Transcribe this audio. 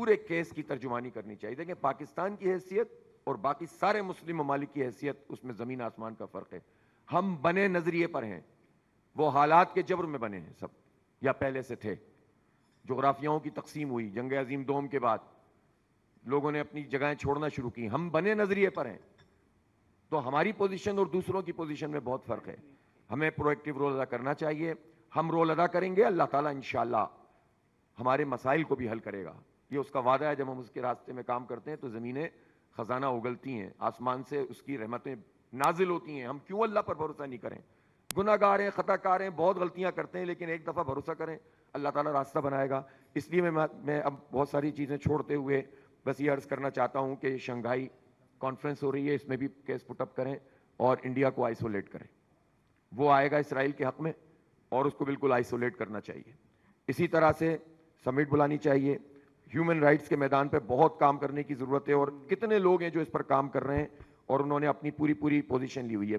پورے کیس کی ترجمانی کرنی چاہیے. دیکھیں پاکستان کی حیثیت اور باقی سارے مسلم ممالک کی حیثیت, اس میں زمین آسمان کا فرق ہے. ہم بنے نظریے پر ہیں, وہ حالات کے جبر میں بنے ہیں سب, یا پہلے سے تھے. جغرافیاؤں کی تقسیم ہوئی جنگ عظیم دوم کے بعد, لوگوں نے اپنی جگہیں چھوڑنا شروع کی. ہم بنے نظریے پر ہیں, تو ہماری پوزیشن اور دوسروں کی پوزیشن میں بہت فرق ہے. ہمیں پرو ایکٹیو رول ادا کرنا چاہیے. ہم رول ادا کریں گے, اللہ تعالیٰ انشاءاللہ ہمارے مسائل کو بھی حل کرے گا. یہ اس کا وعدہ ہے. جب ہم اس کے راستے میں کام کرتے ہیں تو زمینیں خزانہ اگلتی ہیں, آسمان سے اس کی رحمتیں نازل ہوتی ہیں. ہم کیوں اللہ پر بھروسہ نہیں کریں؟ گناہ گار ہیں, خطا کار ہیں, بہت غلطیاں کرتے ہیں, لیکن ایک دفعہ بھروسہ کریں, اللہ تعالیٰ راستہ بنائے گا. اس لیے میں اب بہت ساری چیزیں چھوڑتے ہوئے بس یہ عرض کرنا چاہتا ہوں کہ شنگھائی کانفرنس ہو رہی ہے, اس میں بھی کیس پٹ اپ کریں اور انڈیا کو آئسولیٹ کریں. وہ آئے گا اسرائیل کے حق میں اور اس کو بالکل آئسولیٹ کرنا چاہیے. اسی طرح سے سمٹ بلانی چاہیے. ہیومن رائٹس کے میدان پہ بہت کام کرنے کی ضرورت ہے, اور کتنے لوگ ہیں جو اس پر کام کر رہے ہیں اور انہوں نے اپنی پوری پوزیشن لی ہوئی ہے.